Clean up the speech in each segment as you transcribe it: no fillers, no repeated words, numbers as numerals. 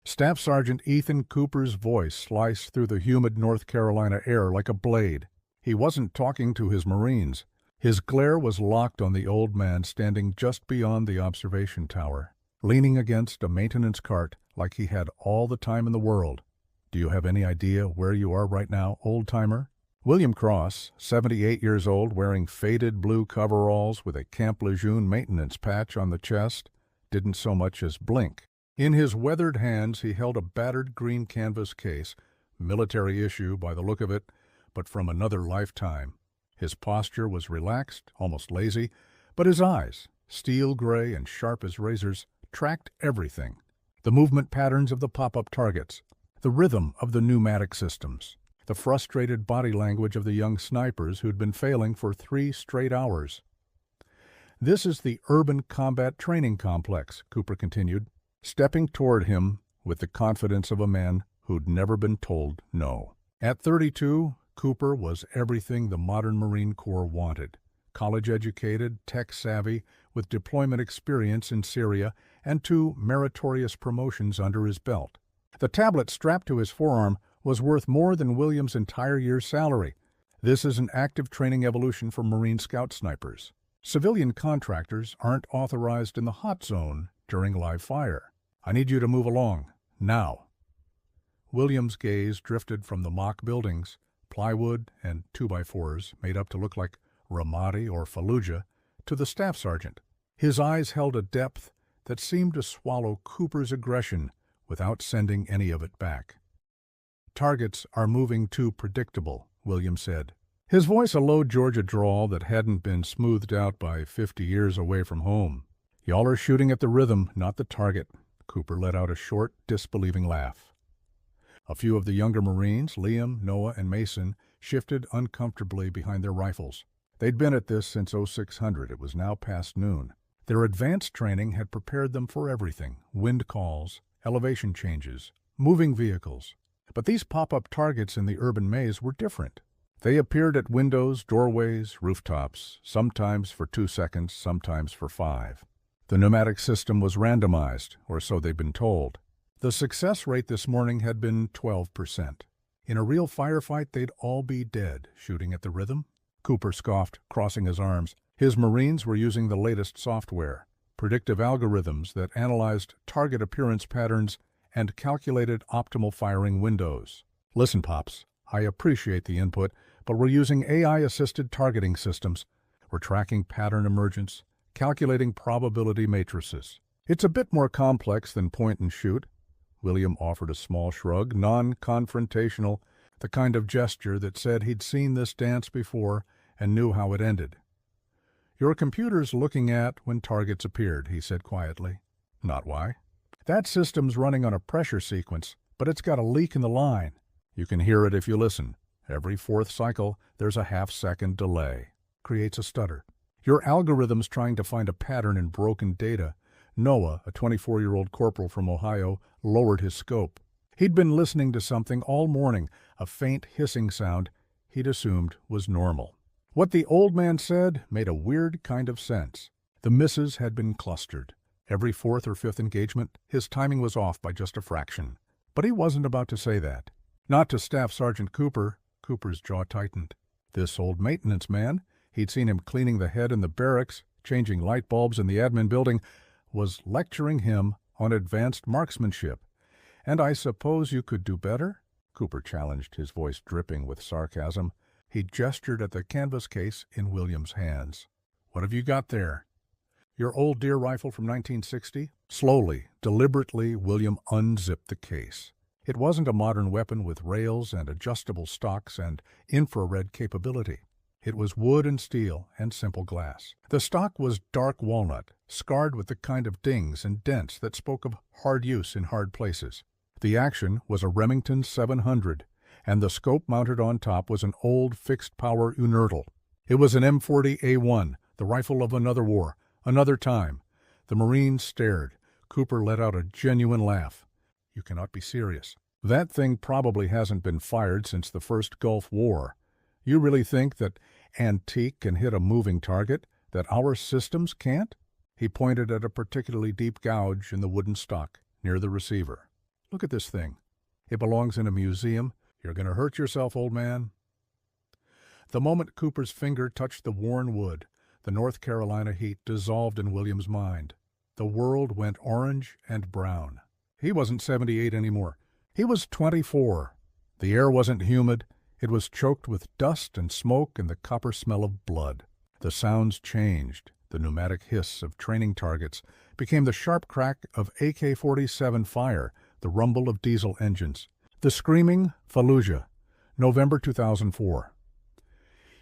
Staff Sergeant Ethan Cooper's voice sliced through the humid North Carolina air like a blade. He wasn't talking to his Marines. His glare was locked on the old man standing just beyond the observation tower, leaning against a maintenance cart like he had all the time in the world. "Do you have any idea where you are right now, old-timer?" William Cross, 78 years old, wearing faded blue coveralls with a Camp Lejeune maintenance patch on the chest, didn't so much as blink. In his weathered hands he held a battered green canvas case, military issue by the look of it, but from another lifetime. His posture was relaxed, almost lazy, but his eyes, steel gray and sharp as razors, tracked everything. The movement patterns of the pop-up targets, the rhythm of the pneumatic systems, the frustrated body language of the young snipers who'd been failing for 3 straight hours. "This is the Urban Combat Training Complex," Cooper continued, stepping toward him with the confidence of a man who'd never been told no. At 32, Cooper was everything the modern Marine Corps wanted. College-educated, tech-savvy, with deployment experience in Syria and 2 meritorious promotions under his belt. The tablet strapped to his forearm was worth more than William's entire year's salary. "This is an active training evolution for Marine Scout snipers. Civilian contractors aren't authorized in the hot zone during live fire. I need you to move along, now." William's gaze drifted from the mock buildings, plywood and 2x4s made up to look like Ramadi or Fallujah, to the staff sergeant. His eyes held a depth that seemed to swallow Cooper's aggression without sending any of it back. "Targets are moving too predictable," William said, his voice a low Georgia drawl that hadn't been smoothed out by 50 years away from home. "Y'all are shooting at the rhythm, not the target." Cooper let out a short, disbelieving laugh. A few of the younger Marines, Liam, Noah, and Mason, shifted uncomfortably behind their rifles. They'd been at this since 0600. It was now past noon. Their advanced training had prepared them for everything: wind calls, elevation changes, moving vehicles. But these pop-up targets in the urban maze were different. They appeared at windows, doorways, rooftops, sometimes for 2 seconds, sometimes for 5. The pneumatic system was randomized, or so they'd been told. The success rate this morning had been 12%. In a real firefight, they'd all be dead, shooting at the rhythm. Cooper scoffed, crossing his arms. His Marines were using the latest software, predictive algorithms that analyzed target appearance patterns and calculated optimal firing windows. "Listen, Pops, I appreciate the input, but we're using AI-assisted targeting systems. We're tracking pattern emergence, calculating probability matrices. It's a bit more complex than point and shoot." William offered a small shrug, non-confrontational, the kind of gesture that said he'd seen this dance before and knew how it ended. "Your computer's looking at when targets appeared," he said quietly. "Not why. That system's running on a pressure sequence, but it's got a leak in the line. You can hear it if you listen. Every 4th cycle, there's a half-second delay. Creates a stutter. Your algorithm's trying to find a pattern in broken data." Noah, a 24-year-old corporal from Ohio, lowered his scope. He'd been listening to something all morning, a faint hissing sound he'd assumed was normal. What the old man said made a weird kind of sense. The misses had been clustered. Every 4th or 5th engagement, his timing was off by just a fraction. But he wasn't about to say that. Not to Staff Sergeant Cooper. Cooper's jaw tightened. This old maintenance man, he'd seen him cleaning the head in the barracks, changing light bulbs in the admin building, was lecturing him on advanced marksmanship. "And I suppose you could do better?" Cooper challenged, his voice dripping with sarcasm. He gestured at the canvas case in William's hands. "What have you got there?" "Your old deer rifle from 1960? Slowly, deliberately, William unzipped the case. It wasn't a modern weapon with rails and adjustable stocks and infrared capability. It was wood and steel and simple glass. The stock was dark walnut, scarred with the kind of dings and dents that spoke of hard use in hard places. The action was a Remington 700, and the scope mounted on top was an old fixed-power Unertl. It was an M40A1, the rifle of another war, another time. The Marines stared. Cooper let out a genuine laugh. "You cannot be serious. That thing probably hasn't been fired since the first Gulf War. You really think that antique can hit a moving target, that our systems can't?" He pointed at a particularly deep gouge in the wooden stock, near the receiver. Look at this thing. It belongs in a museum. You're going to hurt yourself, old man." The moment Cooper's finger touched the worn wood, the North Carolina heat dissolved in William's mind. The world went orange and brown. He wasn't 78 anymore. He was 24. The air wasn't humid. It was choked with dust and smoke and the copper smell of blood. The sounds changed. The pneumatic hiss of training targets became the sharp crack of AK-47 fire, the rumble of diesel engines. The screaming Fallujah, November 2004.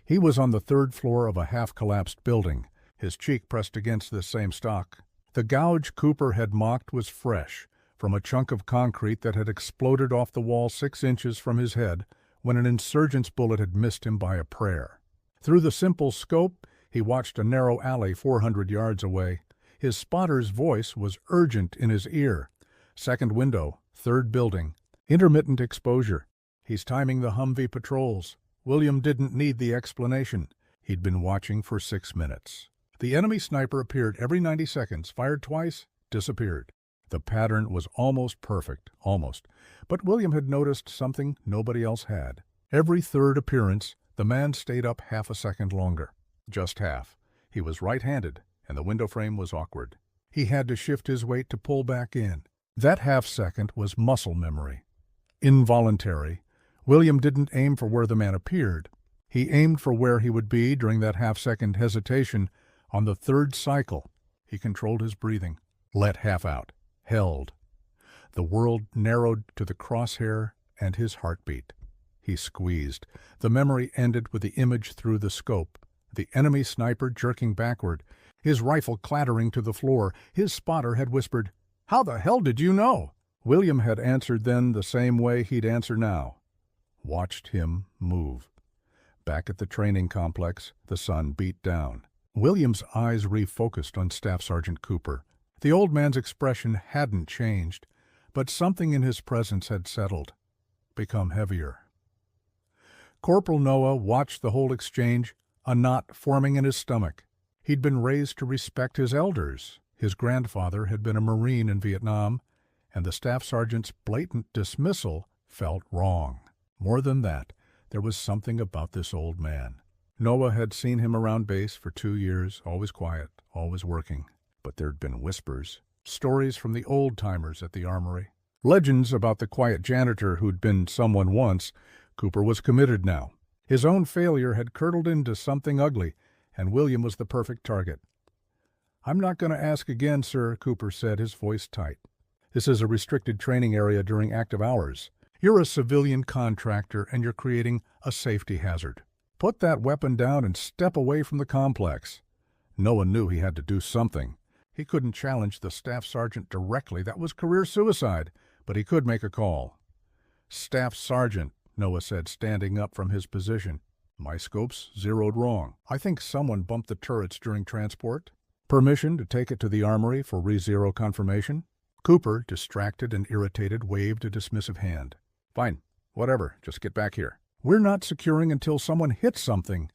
He was on the third floor of a half-collapsed building, his cheek pressed against this same stock. The gouge Cooper had mocked was fresh, from a chunk of concrete that had exploded off the wall 6 inches from his head when an insurgent's bullet had missed him by a prayer. Through the simple scope, he watched a narrow alley 400 yards away. His spotter's voice was urgent in his ear. Second window, third building, intermittent exposure. He's timing the Humvee patrols. William didn't need the explanation. He'd been watching for 6 minutes. The enemy sniper appeared every 90 seconds, fired twice, disappeared. The pattern was almost perfect, almost. But William had noticed something nobody else had. Every third appearance, the man stayed up half a second longer. Just half. He was right-handed, and the window frame was awkward. He had to shift his weight to pull back in. That half-second was muscle memory. Involuntary. William didn't aim for where the man appeared. He aimed for where he would be during that half-second hesitation on the third cycle. He controlled his breathing. Let half out. Held. The world narrowed to the crosshair and his heartbeat. He squeezed. The memory ended with the image through the scope. The enemy sniper jerking backward, his rifle clattering to the floor. His spotter had whispered, "How the hell did you know?" William had answered then the same way he'd answer now. Watched him move. Back at the training complex, the sun beat down. William's eyes refocused on Staff Sergeant Cooper. The old man's expression hadn't changed, but something in his presence had settled, become heavier. Corporal Noah watched the whole exchange, a knot forming in his stomach. He'd been raised to respect his elders. His grandfather had been a Marine in Vietnam, and the staff sergeant's blatant dismissal felt wrong. More than that, there was something about this old man. Noah had seen him around base for 2 years, always quiet, always working. But there'd been whispers, stories from the old-timers at the armory. Legends about the quiet janitor who'd been someone once. Cooper was committed now. His own failure had curdled into something ugly, and William was the perfect target. "I'm not going to ask again, sir," Cooper said, his voice tight. "This is a restricted training area during active hours. You're a civilian contractor, and you're creating a safety hazard. Put that weapon down and step away from the complex." Noah knew he had to do something. He couldn't challenge the staff sergeant directly. That was career suicide, but he could make a call. "Staff sergeant," Noah said, standing up from his position. "My scopes zeroed wrong. I think someone bumped the turrets during transport. Permission to take it to the armory for re-zero confirmation?" Cooper, distracted and irritated, waved a dismissive hand. "Fine. Whatever. Just get back here." "We're not securing until someone hits something."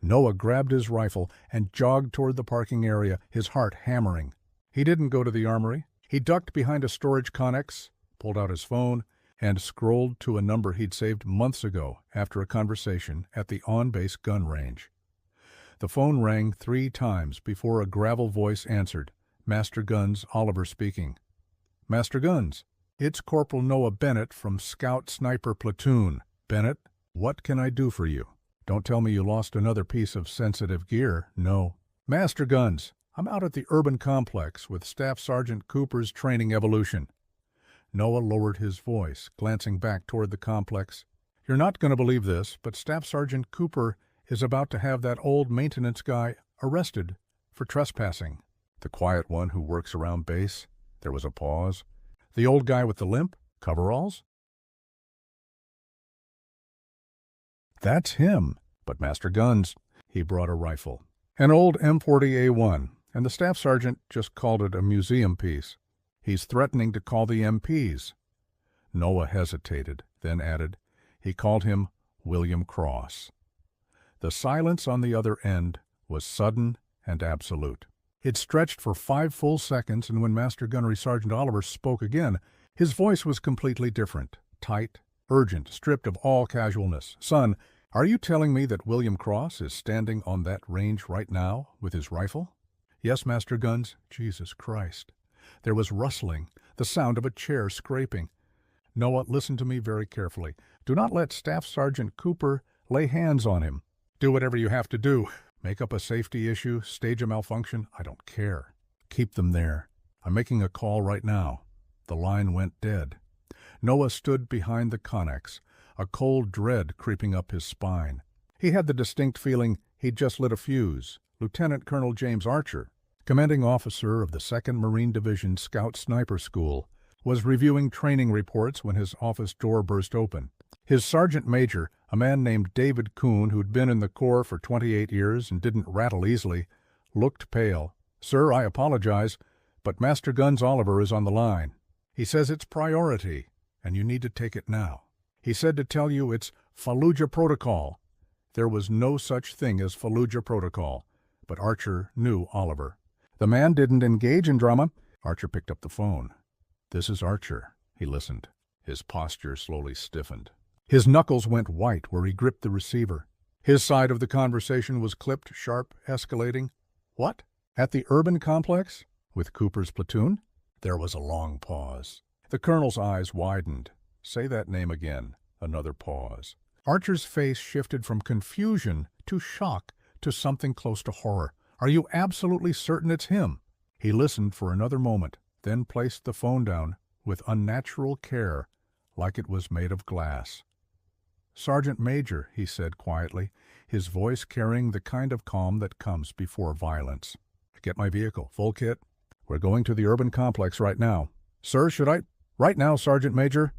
Noah grabbed his rifle and jogged toward the parking area, his heart hammering. He didn't go to the armory. He ducked behind a storage connex, pulled out his phone, and scrolled to a number he'd saved months ago after a conversation at the on-base gun range. The phone rang 3 times before a gravel voice answered. Master Guns Oliver speaking. "Master Guns, it's Corporal Noah Bennett from Scout Sniper Platoon." "Bennett, what can I do for you?" "Don't tell me you lost another piece of sensitive gear." "No." "Master Guns, I'm out at the urban complex with Staff Sergeant Cooper's training evolution." Noah lowered his voice, glancing back toward the complex. "You're not going to believe this, but Staff Sergeant Cooper is about to have that old maintenance guy arrested for trespassing." "The quiet one who works around base?" There was a pause. "The old guy with the limp? Coveralls?" "That's him. But Master Guns," he brought a rifle. "An old M40A1, and the staff sergeant just called it a museum piece. He's threatening to call the MPs." Noah hesitated, then added, "He called him William Cross." The silence on the other end was sudden and absolute. It stretched for 5 full seconds, and when Master Gunnery Sergeant Oliver spoke again, His voice was completely different, tight, urgent, stripped of all casualness. "Son, are you telling me that William Cross is standing on that range right now with his rifle?" "Yes, Master Guns." Jesus Christ. There was rustling, the sound of a chair scraping. "Noah, listen to me very carefully. Do not let Staff Sergeant Cooper lay hands on him. Do whatever you have to do. Make up a safety issue, stage a malfunction. I don't care. Keep them there. I'm making a call right now." The line went dead. Noah stood behind the connex, a cold dread creeping up his spine. He had the distinct feeling he'd just lit a fuse. Lieutenant Colonel James Archer, commanding officer of the 2nd Marine Division Scout Sniper School, was reviewing training reports when his office door burst open. His sergeant major, a man named David Kuhn, who'd been in the Corps for 28 years and didn't rattle easily, looked pale. "Sir, I apologize, but Master Guns Oliver is on the line. He says it's priority, and you need to take it now. He said to tell you it's Fallujah Protocol." There was no such thing as Fallujah Protocol, but Archer knew Oliver. The man didn't engage in drama. Archer picked up the phone. "This is Archer." He listened. His posture slowly stiffened. His knuckles went white where he gripped the receiver. His side of the conversation was clipped, sharp, escalating. "What? At the urban complex? With Cooper's platoon?" There was a long pause. The colonel's eyes widened. "Say that name again." Another pause. Archer's face shifted from confusion to shock to something close to horror. "Are you absolutely certain it's him?" He listened for another moment, then placed the phone down with unnatural care, like it was made of glass. "Sergeant Major," he said quietly, his voice carrying the kind of calm that comes before violence. "Get my vehicle, full kit. We're going to the urban complex right now." "Sir, should I—" "Right now, Sergeant Major."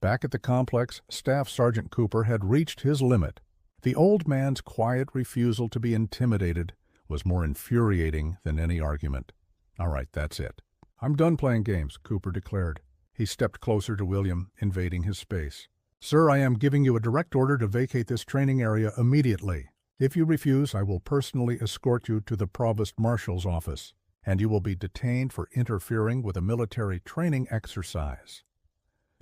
Back at the complex, Staff Sergeant Cooper had reached his limit. The old man's quiet refusal to be intimidated was more infuriating than any argument. "All right, that's it. I'm done playing games," Cooper declared. He stepped closer to William, invading his space. "Sir, I am giving you a direct order to vacate this training area immediately. If you refuse, I will personally escort you to the Provost Marshal's office, and you will be detained for interfering with a military training exercise."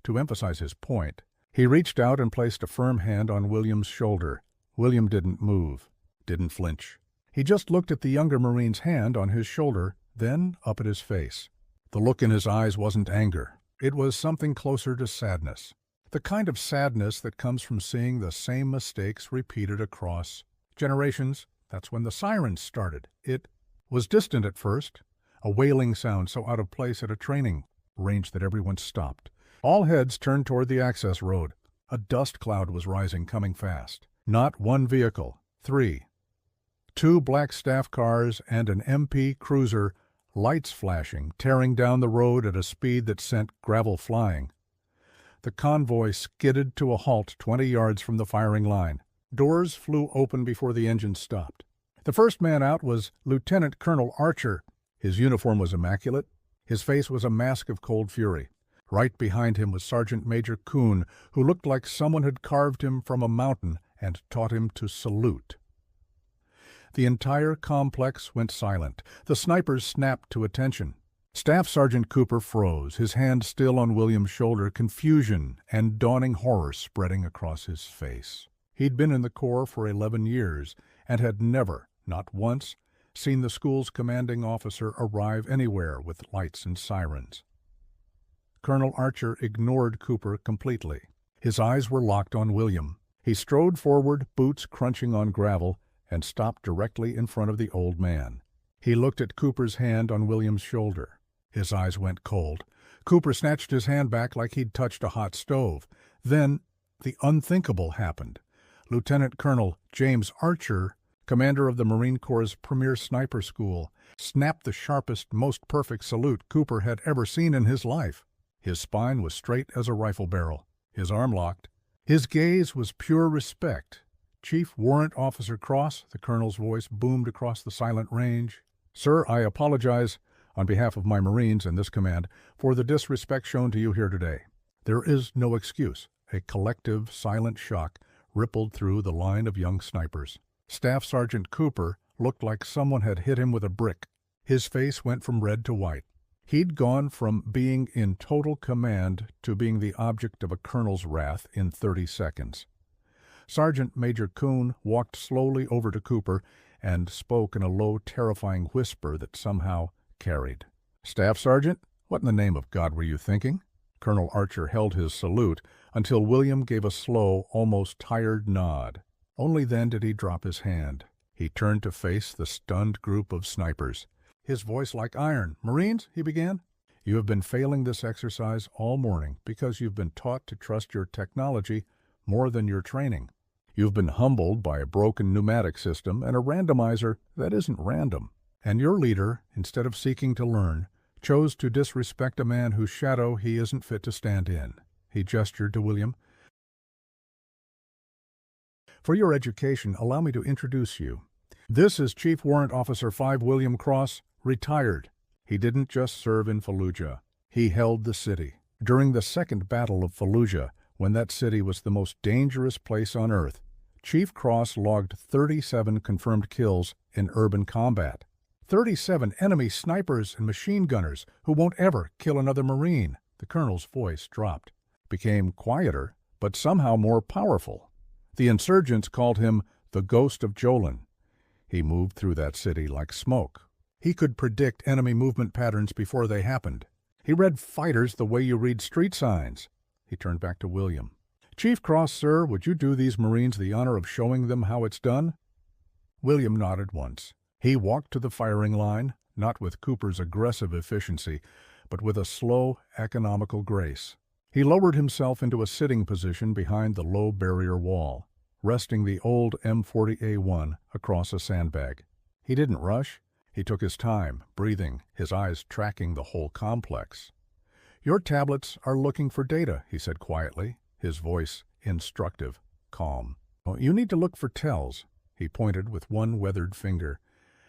To emphasize his point, he reached out and placed a firm hand on William's shoulder. William didn't move, didn't flinch. He just looked at the younger Marine's hand on his shoulder, then up at his face. The look in his eyes wasn't anger. It was something closer to sadness. The kind of sadness that comes from seeing the same mistakes repeated across generations. That's when the sirens started. It was distant at first, a wailing sound so out of place at a training range that everyone stopped. All heads turned toward the access road. A dust cloud was rising, coming fast. Not one vehicle, 3. 2 black staff cars and an MP cruiser, lights flashing, tearing down the road at a speed that sent gravel flying. The convoy skidded to a halt 20 yards from the firing line. Doors flew open before the engine stopped. The first man out was Lieutenant Colonel Archer. His uniform was immaculate. His face was a mask of cold fury. Right behind him was Sergeant Major Kuhn, who looked like someone had carved him from a mountain and taught him to salute. The entire complex went silent. The snipers snapped to attention. Staff Sergeant Cooper froze, his hand still on William's shoulder, confusion and dawning horror spreading across his face. He'd been in the Corps for 11 years and had never, not once, seen the school's commanding officer arrive anywhere with lights and sirens. Colonel Archer ignored Cooper completely. His eyes were locked on William. He strode forward, boots crunching on gravel, and stopped directly in front of the old man. He looked at Cooper's hand on William's shoulder. His eyes went cold. Cooper snatched his hand back like he'd touched a hot stove. Then the unthinkable happened. Lieutenant Colonel James Archer, commander of the Marine Corps' premier sniper school, snapped the sharpest, most perfect salute Cooper had ever seen in his life. His spine was straight as a rifle barrel, his arm locked. His gaze was pure respect. "Chief Warrant Officer Cross," the colonel's voice boomed across the silent range. "Sir, I apologize, on behalf of my Marines and this command, for the disrespect shown to you here today. There is no excuse." A collective, silent shock rippled through the line of young snipers. Staff Sergeant Cooper looked like someone had hit him with a brick. His face went from red to white. He'd gone from being in total command to being the object of a colonel's wrath in 30 seconds. Sergeant Major Kuhn walked slowly over to Cooper and spoke in a low, terrifying whisper that somehow carried. "Staff Sergeant, what in the name of God were you thinking?" Colonel Archer held his salute until William gave a slow, almost tired nod. Only then did he drop his hand. He turned to face the stunned group of snipers. His voice like iron. "Marines," he began, "you have been failing this exercise all morning because you've been taught to trust your technology more than your training. You've been humbled by a broken pneumatic system and a randomizer that isn't random. And your leader, instead of seeking to learn, chose to disrespect a man whose shadow he isn't fit to stand in." He gestured to William. "For your education, allow me to introduce you. This is Chief Warrant Officer 5 William Cross, retired. He didn't just serve in Fallujah. He held the city. During the Second Battle of Fallujah, when that city was the most dangerous place on earth, Chief Cross logged 37 confirmed kills in urban combat. 37 enemy snipers and machine gunners who won't ever kill another Marine." The colonel's voice dropped, became quieter, but somehow more powerful. The insurgents called him the Ghost of Jolin. He moved through that city like smoke. He could predict enemy movement patterns before they happened. He read fighters the way you read street signs. He turned back to William. "Chief Cross, sir, would you do these Marines the honor of showing them how it's done?" William nodded once. He walked to the firing line, not with Cooper's aggressive efficiency, but with a slow, economical grace. He lowered himself into a sitting position behind the low barrier wall, resting the old M40A1 across a sandbag. He didn't rush. He took his time, breathing, his eyes tracking the whole complex. "Your tablets are looking for data," he said quietly, his voice instructive, calm. "You need to look for tells." He pointed with one weathered finger.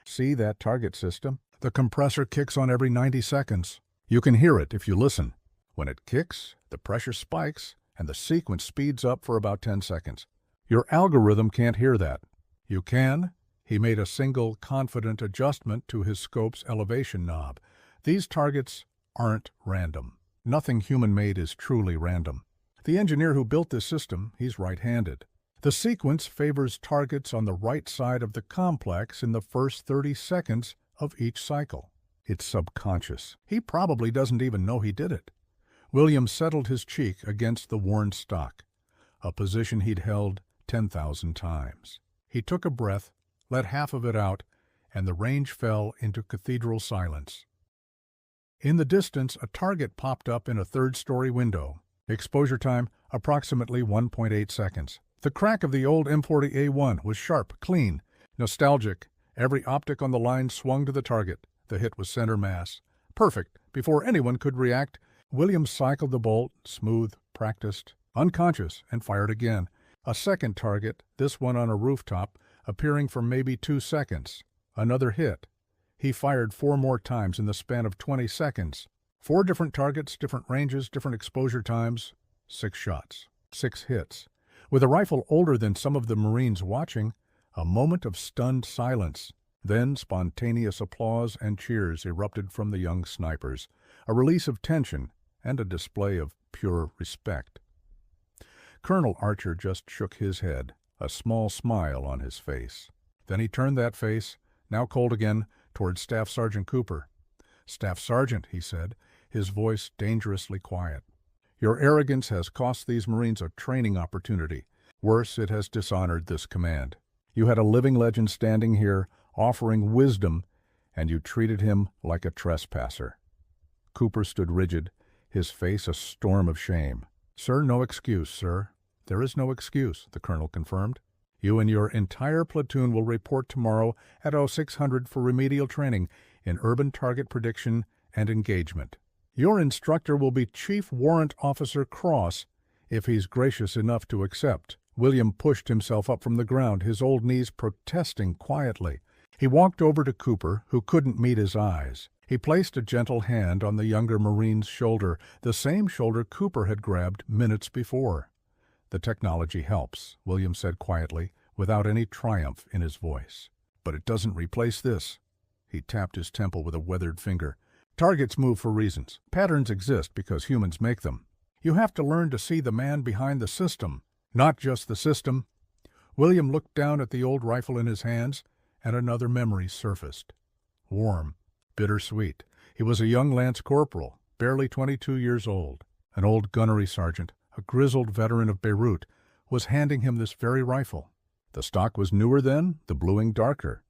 "See that target system? The compressor kicks on every 90 seconds. You can hear it if you listen. When it kicks, the pressure spikes, and the sequence speeds up for about 10 seconds. Your algorithm can't hear that. You can." He made a single, confident adjustment to his scope's elevation knob. "These targets aren't random. Nothing human-made is truly random. The engineer who built this system, he's right-handed. The sequence favors targets on the right side of the complex in the first 30 seconds of each cycle. It's subconscious. He probably doesn't even know he did it." William settled his cheek against the worn stock, a position he'd held 10,000 times. He took a breath, let half of it out, and the range fell into cathedral silence. In the distance, a target popped up in a third-story window. Exposure time, approximately 1.8 seconds. The crack of the old M40A1 was sharp, clean, nostalgic. Every optic on the line swung to the target. The hit was center mass. Perfect. Before anyone could react, William cycled the bolt, smooth, practiced, unconscious, and fired again. A second target, this one on a rooftop, appearing for maybe 2 seconds. Another hit. He fired 4 more times in the span of 20 seconds. 4 different targets, different ranges, different exposure times. 6 shots. 6 hits. With a rifle older than some of the Marines watching, a moment of stunned silence. Then spontaneous applause and cheers erupted from the young snipers, a release of tension and a display of pure respect. Colonel Archer just shook his head, a small smile on his face. Then he turned that face, now cold again, toward Staff Sergeant Cooper. "Staff Sergeant," he said, his voice dangerously quiet, "your arrogance has cost these Marines a training opportunity. Worse, it has dishonored this command. You had a living legend standing here, offering wisdom, and you treated him like a trespasser." Cooper stood rigid, his face a storm of shame. "Sir, no excuse, sir. There is no excuse," the colonel confirmed. "You and your entire platoon will report tomorrow at 0600 for remedial training in urban target prediction and engagement. Your instructor will be Chief Warrant Officer Cross, if he's gracious enough to accept." William pushed himself up from the ground, his old knees protesting quietly. He walked over to Cooper, who couldn't meet his eyes. He placed a gentle hand on the younger Marine's shoulder, the same shoulder Cooper had grabbed minutes before. "The technology helps," William said quietly, without any triumph in his voice. "But it doesn't replace this." He tapped his temple with a weathered finger. Targets move for reasons. Patterns exist because humans make them. You have to learn to see the man behind the system, not just the system. William looked down at the old rifle in his hands, and another memory surfaced. Warm, bittersweet. He was a young lance corporal, barely 22 years old. An old gunnery sergeant, a grizzled veteran of Beirut, was handing him this very rifle. The stock was newer then, the bluing darker.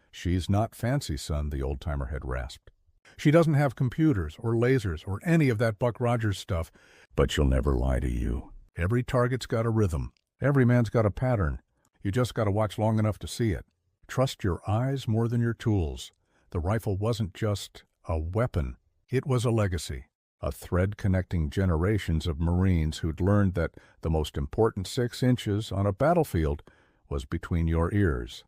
"She's not fancy, son," the old-timer had rasped. "She doesn't have computers or lasers or any of that Buck Rogers stuff, but she'll never lie to you. Every target's got a rhythm. Every man's got a pattern. You just got to watch long enough to see it. Trust your eyes more than your tools." The rifle wasn't just a weapon. It was a legacy, a thread connecting generations of Marines who'd learned that the most important 6 inches on a battlefield was between your ears.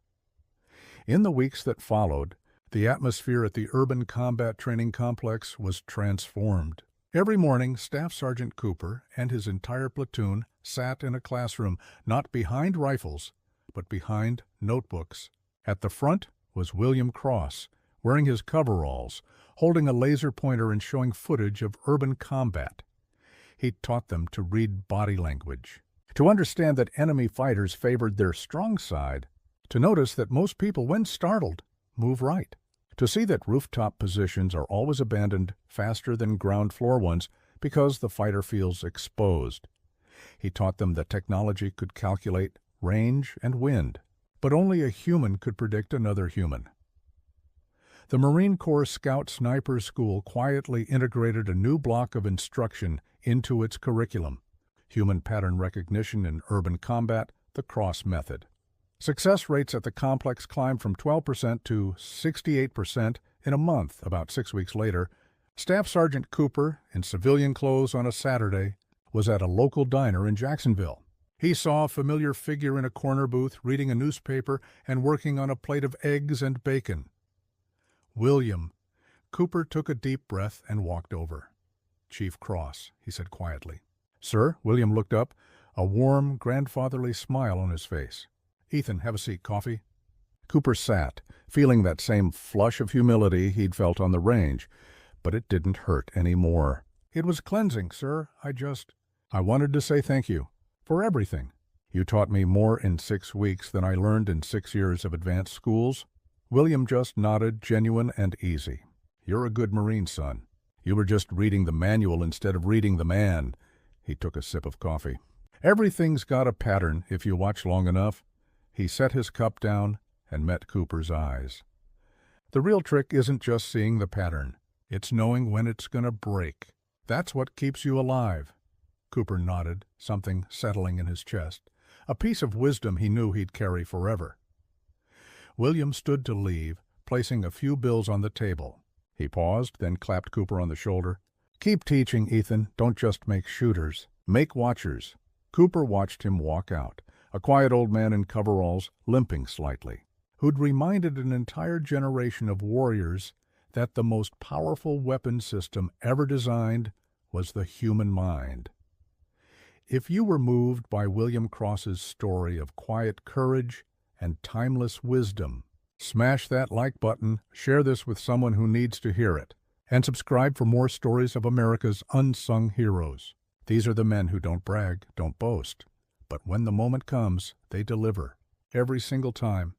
In the weeks that followed, the atmosphere at the Urban Combat Training Complex was transformed. Every morning, Staff Sergeant Cooper and his entire platoon sat in a classroom, not behind rifles, but behind notebooks. At the front was William Cross, wearing his coveralls, holding a laser pointer and showing footage of urban combat. He taught them to read body language, to understand that enemy fighters favored their strong side, to notice that most people, when startled, move right, to see that rooftop positions are always abandoned faster than ground floor ones because the fighter feels exposed. He taught them that technology could calculate range and wind, but only a human could predict another human. The Marine Corps Scout Sniper School quietly integrated a new block of instruction into its curriculum: human pattern recognition in urban combat, the Cross method. Success rates at the complex climbed from 12% to 68% in a month. About 6 weeks later, Staff Sergeant Cooper, in civilian clothes on a Saturday, was at a local diner in Jacksonville. He saw a familiar figure in a corner booth reading a newspaper and working on a plate of eggs and bacon. "William." Cooper took a deep breath and walked over. "Chief Cross," he said quietly. "Sir?" William looked up, a warm, grandfatherly smile on his face. "Ethan, have a seat. Coffee?" Cooper sat, feeling that same flush of humility he'd felt on the range, but it didn't hurt any more. "It was cleansing, sir. I wanted to say thank you for everything. You taught me more in 6 weeks than I learned in 6 years of advanced schools." William just nodded, genuine and easy. "You're a good Marine, son. You were just reading the manual instead of reading the man." He took a sip of coffee. "Everything's got a pattern if you watch long enough." He set his cup down and met Cooper's eyes. "The real trick isn't just seeing the pattern. It's knowing when it's going to break. That's what keeps you alive." Cooper nodded, something settling in his chest, a piece of wisdom he knew he'd carry forever. William stood to leave, placing a few bills on the table. He paused, then clapped Cooper on the shoulder. "Keep teaching, Ethan. Don't just make shooters. Make watchers." Cooper watched him walk out, a quiet old man in coveralls, limping slightly, who'd reminded an entire generation of warriors that the most powerful weapon system ever designed was the human mind. If you were moved by William Cross's story of quiet courage and timeless wisdom, smash that like button, share this with someone who needs to hear it, and subscribe for more stories of America's unsung heroes. These are the men who don't brag, don't boast, but when the moment comes, they deliver, every single time.